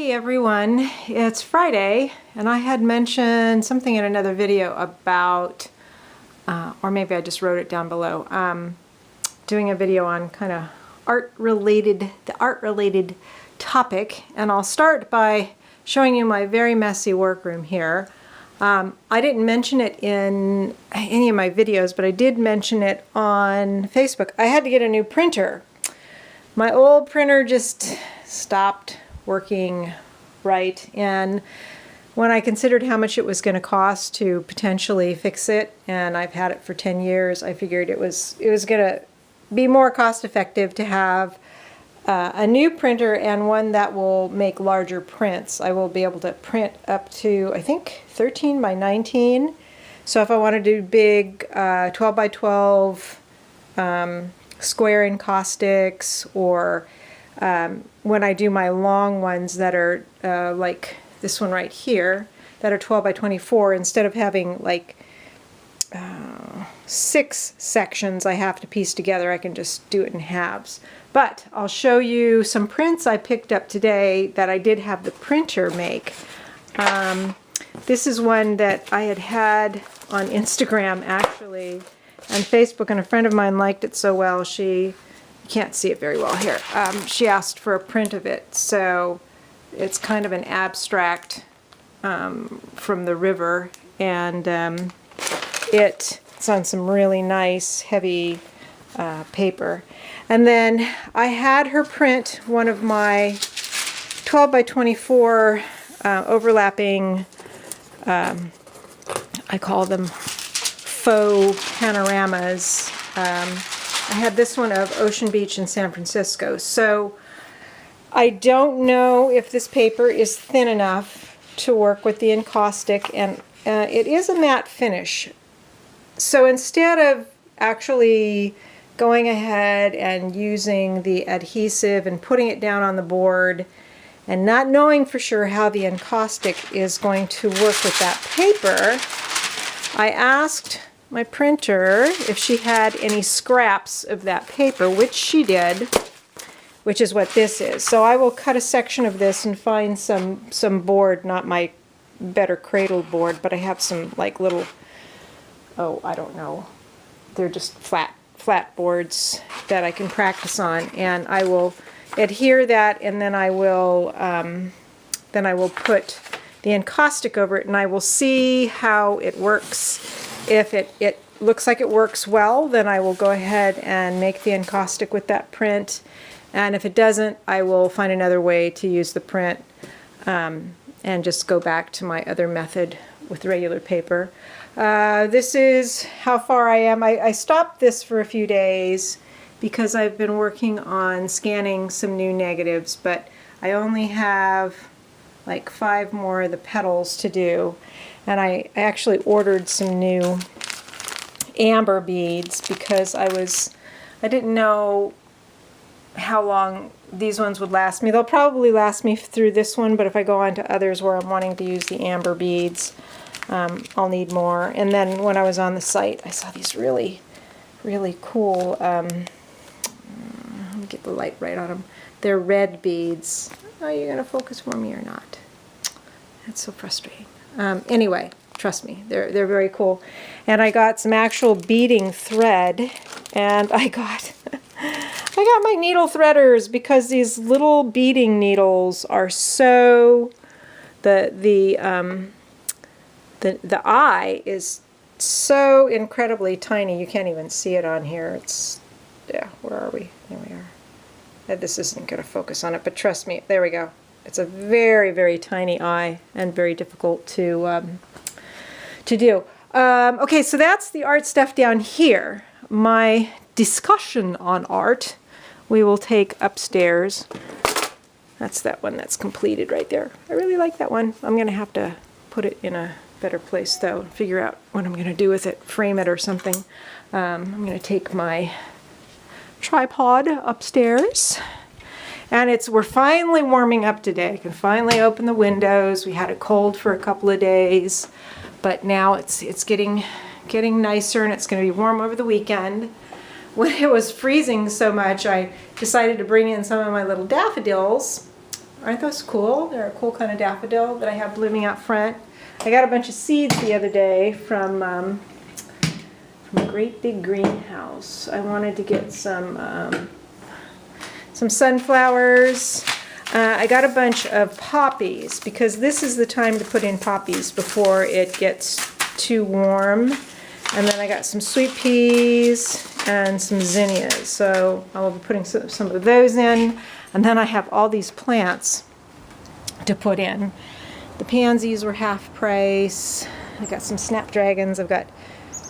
Hey everyone, it's Friday and I had mentioned something in another video about, or maybe I just wrote it down below, doing a video on kind of the art-related topic, and I'll start by showing you my very messy workroom here. I didn't mention it in any of my videos, but I did mention it on Facebook. I had to get a new printer. My old printer just stopped working right, and when I considered how much it was going to cost to potentially fix it, and I've had it for 10 years, I figured it was going to be more cost effective to have a new printer, and one that will make larger prints. I will be able to print up to, I think, 13 by 19. So if I want to do big 12 by 12 square encaustics, or when I do my long ones that are like this one right here, that are 12 by 24, instead of having like 6 sections I have to piece together, I can just do it in halves. But I'll show you some prints I picked up today that I did have the printer make. This is one that I had on Instagram actually, and Facebook, and a friend of mine liked it so well, you can't see it very well here, she asked for a print of it. So it's kind of an abstract from the river, and it's on some really nice heavy paper. And then I had her print one of my 12 by 24 overlapping, I call them faux panoramas. I had this one of Ocean Beach in San Francisco. So I don't know if this paper is thin enough to work with the encaustic, and it is a matte finish. So instead of actually going ahead and using the adhesive and putting it down on the board and not knowing for sure how the encaustic is going to work with that paper, I asked my printer if she had any scraps of that paper, which she did, which is what this is. So I will cut a section of this and find some board, not my better cradle board, but I have some like little, oh, I don't know, they're just flat boards that I can practice on, and I will adhere that, and then I will put the encaustic over it, and I will see how it works. If it looks like it works well, then I will go ahead and make the encaustic with that print, and if it doesn't, I will find another way to use the print and just go back to my other method with regular paper. This is how far I am. I stopped this for a few days because I've been working on scanning some new negatives, but I only have like 5 more of the petals to do, and I actually ordered some new amber beads because I didn't know how long these ones would last me. They'll probably last me through this one, but if I go on to others where I'm wanting to use the amber beads, I'll need more. And then when I was on the site, I saw these really cool, let me get the light right on them. They're red beads. Are you going to focus for me or not? That's so frustrating. Anyway, trust me, they're very cool. And I got some actual beading thread, and I got my needle threaders, because these little beading needles are so, the eye is so incredibly tiny, you can't even see it on here. It's, yeah, where are we? There we are. This isn't going to focus on it, but trust me, there we go. It's a very tiny eye and very difficult to do. Okay, so that's the art stuff down here. My discussion on art we will take upstairs. That's that one that's completed right there. I really like that one. I'm going to have to put it in a better place though, figure out what I'm going to do with it, frame it or something. I'm going to take my tripod upstairs, and we're finally warming up today. I can finally open the windows. We had it cold for a couple of days, but now it's getting nicer, and it's going to be warm over the weekend. When it was freezing so much, I decided to bring in some of my little daffodils Aren't those cool? They're a cool kind of daffodil that I have blooming out front. I got a bunch of seeds the other day from a great big greenhouse. I wanted to get some sunflowers. I got a bunch of poppies because this is the time to put in poppies before it gets too warm. And then I got some sweet peas and some zinnias. So I will be putting some of those in. And then I have all these plants to put in. The pansies were half price. I got some snapdragons. I've got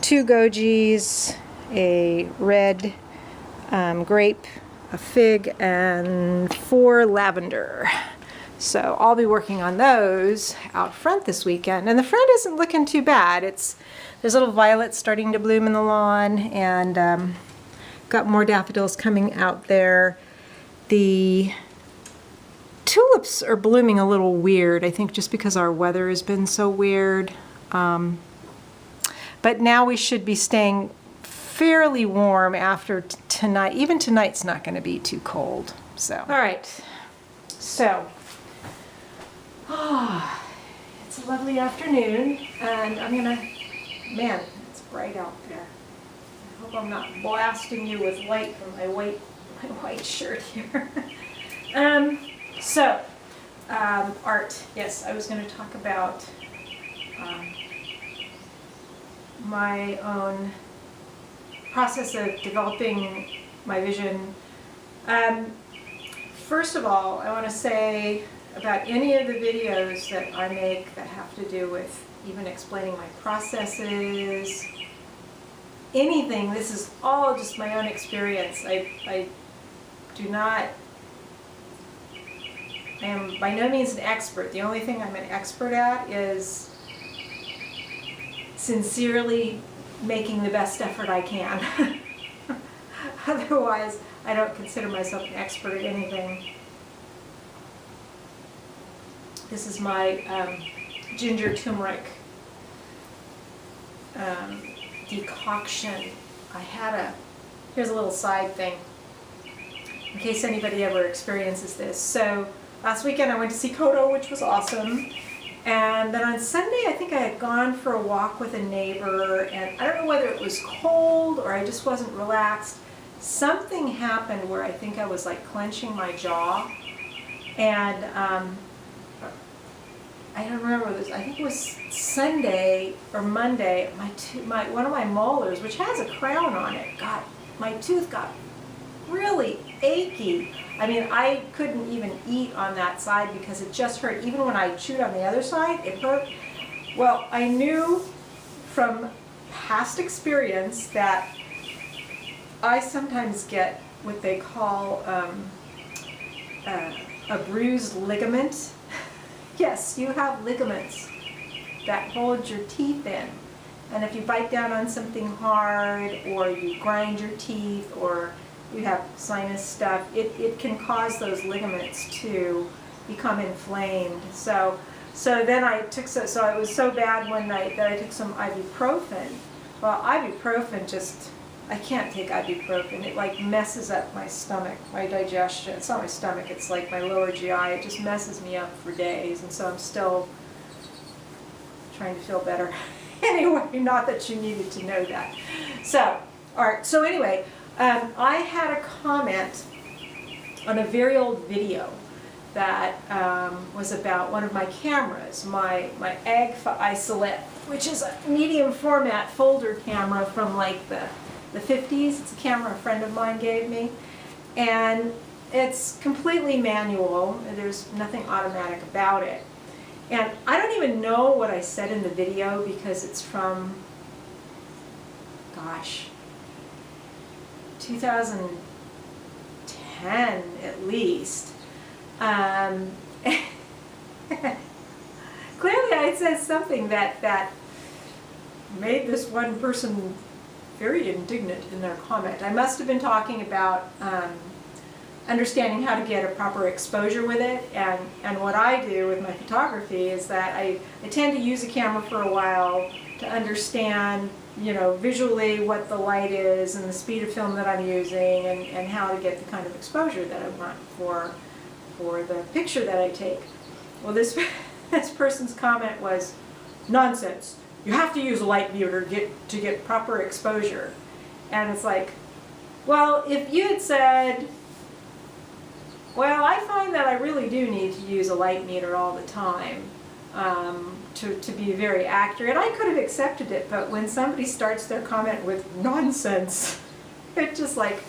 2 gojis, a red grape, a fig, and 4 lavender. So I'll be working on those out front this weekend. And the front isn't looking too bad. There's little violets starting to bloom in the lawn, and got more daffodils coming out there. The tulips are blooming a little weird, I think just because our weather has been so weird. But now we should be staying fairly warm after tonight. Even tonight's not going to be too cold. So, all right. So, it's a lovely afternoon, and I'm gonna, man, it's bright out there. I hope I'm not blasting you with light from my white shirt here. Art. Yes, I was going to talk about my own process of developing my vision. First of all, I want to say about any of the videos that I make that have to do with even explaining my processes, anything, this is all just my own experience. I am by no means an expert. The only thing I'm an expert at is sincerely making the best effort I can. Otherwise, I don't consider myself an expert at anything. This is my ginger turmeric decoction. Here's a little side thing, in case anybody ever experiences this. So last weekend I went to see Kodo, which was awesome. And then on Sunday, I think I had gone for a walk with a neighbor, and I don't know whether it was cold or I just wasn't relaxed. Something happened where I think I was like clenching my jaw, and I don't remember this. I think it was Sunday or Monday. One of my molars, which has a crown on it, my tooth got really achy. I mean, I couldn't even eat on that side because it just hurt. Even when I chewed on the other side, it hurt. Well, I knew from past experience that I sometimes get what they call a bruised ligament. Yes, you have ligaments that hold your teeth in. And if you bite down on something hard, or you grind your teeth, or you have sinus stuff, it can cause those ligaments to become inflamed. So then I took so it was so bad one night that I took some ibuprofen. Well, ibuprofen I can't take ibuprofen. It like messes up my stomach, my digestion. It's not my stomach, it's like my lower GI. It just messes me up for days, and so I'm still trying to feel better. Anyway, not that you needed to know that. So, all right, so anyway, I had a comment on a very old video that was about one of my cameras, my Agfa Isolette, which is a medium format folder camera from like the 50s. It's a camera a friend of mine gave me, and it's completely manual. There's nothing automatic about it. And I don't even know what I said in the video because it's from, gosh, 2010 at least. Clearly I said something that made this one person very indignant in their comment. I must have been talking about understanding how to get a proper exposure with it, and what I do with my photography is that I tend to use a camera for a while to understand, you know, visually what the light is and the speed of film that I'm using, and how to get the kind of exposure that I want for for the picture that I take. Well, this person's comment was, nonsense. You have to use a light meter to get proper exposure. And it's like, well, if you had said, well, I find that I really do need to use a light meter all the time to be very accurate, I could have accepted it. But when somebody starts their comment with nonsense, it's just like,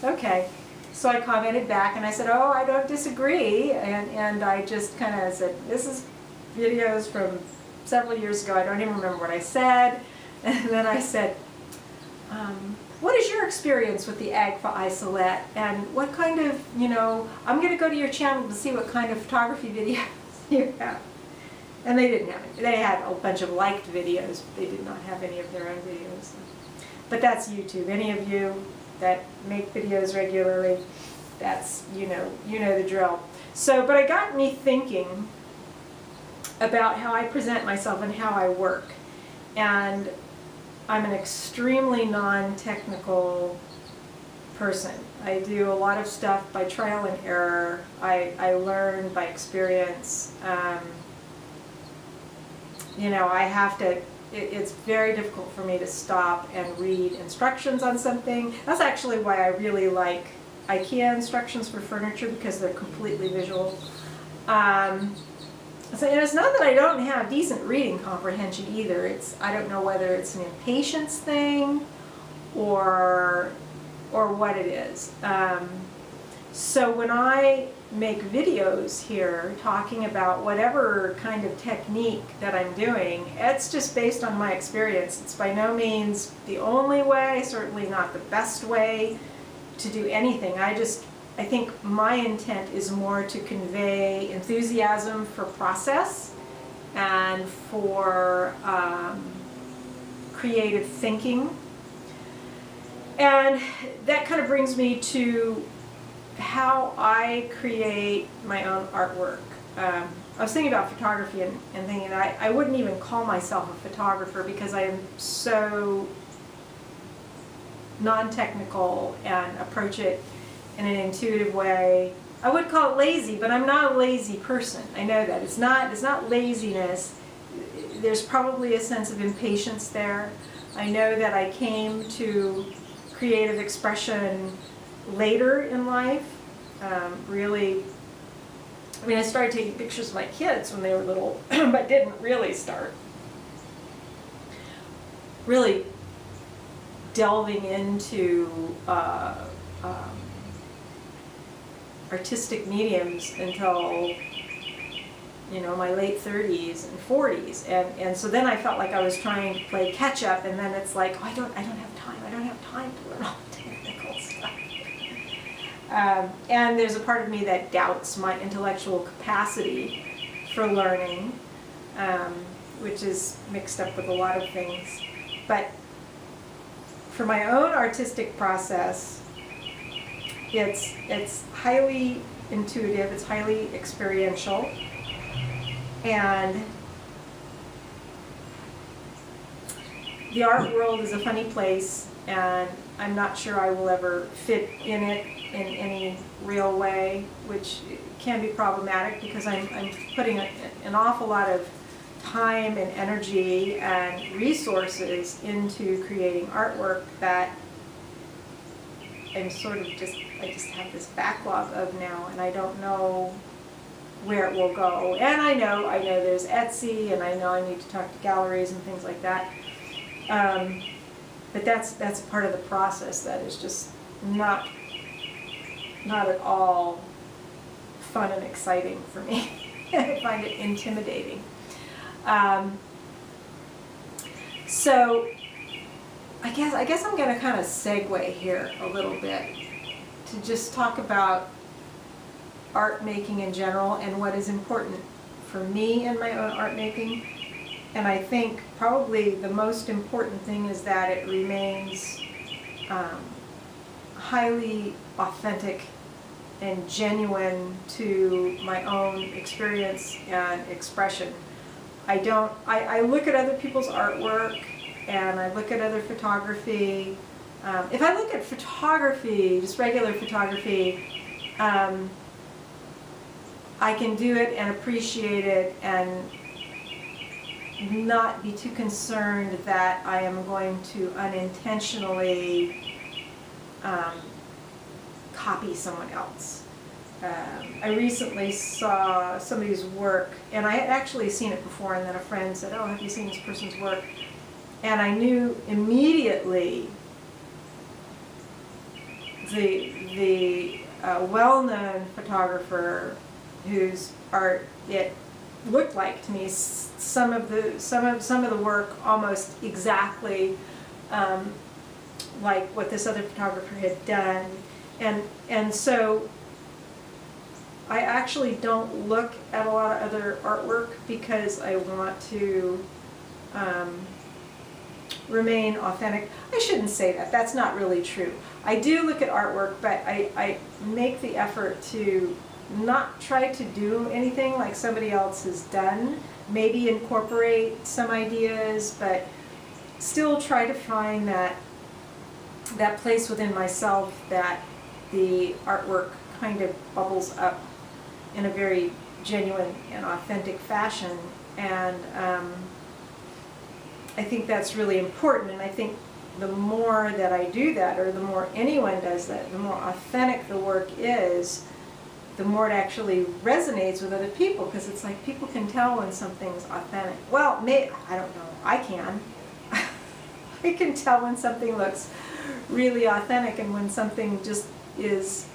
okay. So I commented back and I said, oh, I don't disagree. And I just kind of said, this is videos from several years ago. I don't even remember what I said. And then I said, what is your experience with the Agfa isolette? And what kind of, I'm going to go to your channel to see what kind of photography videos you have. And they didn't have any. They had a bunch of liked videos, but they did not have any of their own videos. But that's YouTube. Any of you that make videos regularly, that's, you know the drill. So, but it got me thinking about how I present myself and how I work. And I'm an extremely non-technical person. I do a lot of stuff by trial and error. I learn by experience. I have to, it's very difficult for me to stop and read instructions on something. That's actually why I really like IKEA instructions for furniture, because they're completely visual. And it's not that I don't have decent reading comprehension either. I don't know whether it's an impatience thing or what it is. So when I make videos here talking about whatever kind of technique that I'm doing, it's just based on my experience. It's by no means the only way, certainly not the best way to do anything. I think my intent is more to convey enthusiasm for process and for creative thinking. And that kind of brings me to how I create my own artwork. I was thinking about photography and thinking that I wouldn't even call myself a photographer because I am so non-technical and approach it in an intuitive way. I would call it lazy, but I'm not a lazy person. I know that. It's not laziness. There's probably a sense of impatience there. I know that I came to creative expression later in life. Really, I started taking pictures of my kids when they were little, but didn't really start really delving into artistic mediums until my late 30s and 40s, and so then I felt like I was trying to play catch up, and then it's like, oh, I don't have time to learn all the technical stuff. And there's a part of me that doubts my intellectual capacity for learning, which is mixed up with a lot of things. But for my own artistic process, it's highly intuitive, it's highly experiential, and the art world is a funny place, and I'm not sure I will ever fit in it in any real way, which can be problematic because I'm putting an awful lot of time and energy and resources into creating artwork that I'm sort of I just have this backlog of now, and I don't know where it will go. And I know there's Etsy, and I know I need to talk to galleries and things like that. But that's part of the process that is just not at all fun and exciting for me. I find it intimidating. So I guess I'm going to kind of segue here a little bit to just talk about art making in general and what is important for me in my own art making. And I think probably the most important thing is that it remains highly authentic and genuine to my own experience and expression. I look at other people's artwork and I look at other photography. If I look at photography, just regular photography, I can do it and appreciate it and not be too concerned that I am going to unintentionally copy someone else. I recently saw somebody's work, and I had actually seen it before, and then a friend said, "Oh, have you seen this person's work?" And I knew immediately the well-known photographer whose art it looked like to me. Some of the work almost exactly like what this other photographer had done, and so I actually don't look at a lot of other artwork because I want to remain authentic. I shouldn't say that. That's not really true. I do look at artwork, but I make the effort to not try to do anything like somebody else has done. Maybe incorporate some ideas, but still try to find that place within myself that the artwork kind of bubbles up in a very genuine and authentic fashion. And I think that's really important, and I think the more that I do that, or the more anyone does that, the more authentic the work is, the more it actually resonates with other people, because it's like people can tell when something's authentic. Well, I don't know, I can. I can tell when something looks really authentic and when something just is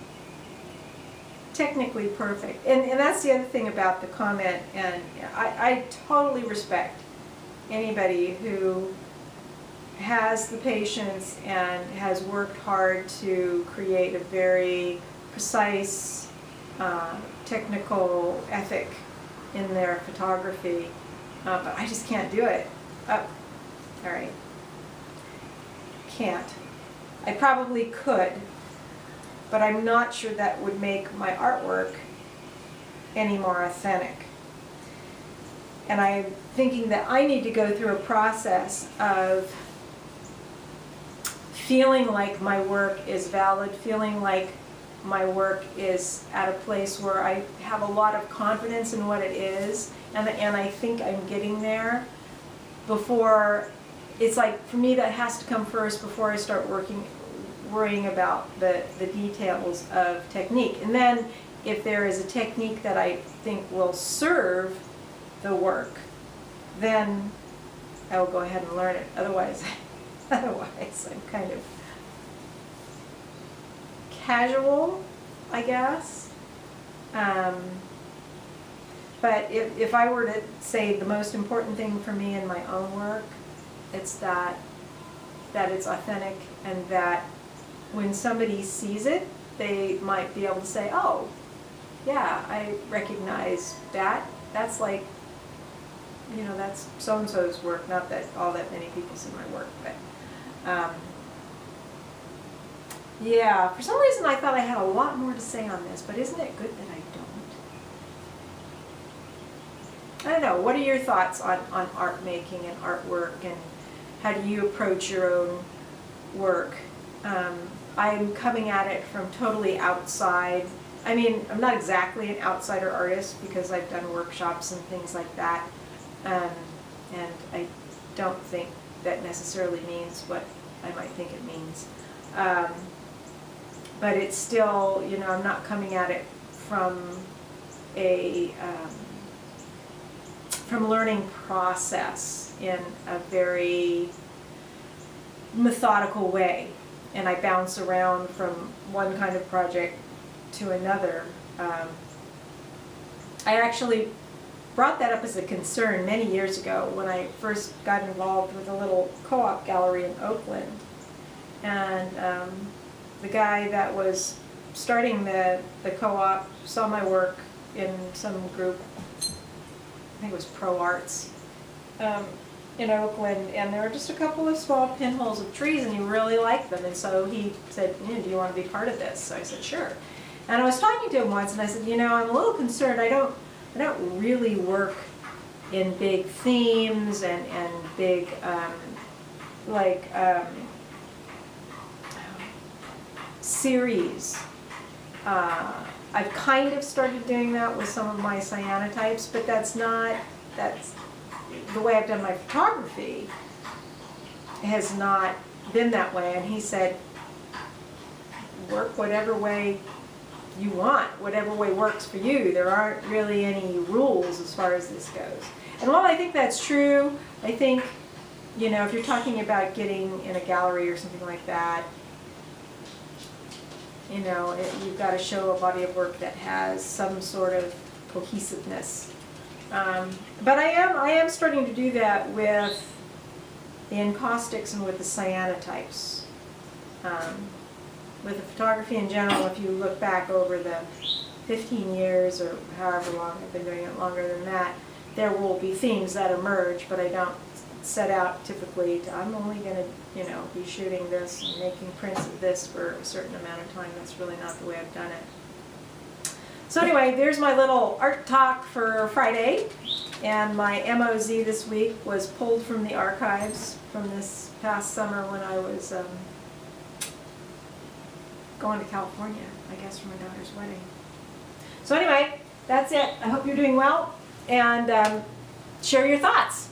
technically perfect. And that's the other thing about the comment, and I totally respect anybody who has the patience and has worked hard to create a very precise, technical ethic in their photography, but I just can't do it. All right, can't. I probably could, but I'm not sure that would make my artwork any more authentic. And I'm thinking that I need to go through a process of feeling like my work is valid, feeling like my work is at a place where I have a lot of confidence in what it is, and I think I'm getting there before. It's like, for me, that has to come first before I start worrying about the details of technique. And then if there is a technique that I think will serve the work, then I will go ahead and learn it. Otherwise I'm kind of casual, I guess. But if I were to say the most important thing for me in my own work, it's that it's authentic, and that when somebody sees it, they might be able to say, "Oh, yeah, I recognize that. That's like, you know, that's so-and-so's work." Not that all that many people see my work, but yeah, for some reason I thought I had a lot more to say on this, but isn't it good that I don't? I don't know, what are your thoughts on art making and artwork, and how do you approach your own work? I'm coming at it from totally outside. I mean, I'm not exactly an outsider artist because I've done workshops and things like that, and I don't think that necessarily means what I might think it means. But it's still, you know, I'm not coming at it from a from learning process in a very methodical way, and I bounce around from one kind of project to another. I actually brought that up as a concern many years ago when I first got involved with a little co-op gallery in Oakland, and the guy that was starting the co-op saw my work in some group, I think it was Pro Arts, in Oakland, and there were just a couple of small pinholes of trees, and he really liked them, and so he said, "Do you want to be part of this?" So I said, "Sure." And I was talking to him once, and I said, "You know, I'm a little concerned. I don't really work in big themes and big series. I've kind of started doing that with some of my cyanotypes, but that's the way I've done my photography has not been that way. And he said, work whatever way you want, whatever way works for you. There aren't really any rules as far as this goes. And while I think that's true, I think, you know, if you're talking about getting in a gallery or something like that, you know, you've got to show a body of work that has some sort of cohesiveness. But I am starting to do that with the encaustics and with the cyanotypes. With the photography in general, if you look back over the 15 years or however long I've been doing it, longer than that, there will be themes that emerge, but I don't set out typically to, I'm only going to, you know, be shooting this and making prints of this for a certain amount of time. That's really not the way I've done it. So anyway, there's my little art talk for Friday, and my MOZ this week was pulled from the archives from this past summer when I was going to California, I guess, for my daughter's wedding. So anyway, that's it. I hope you're doing well, and share your thoughts.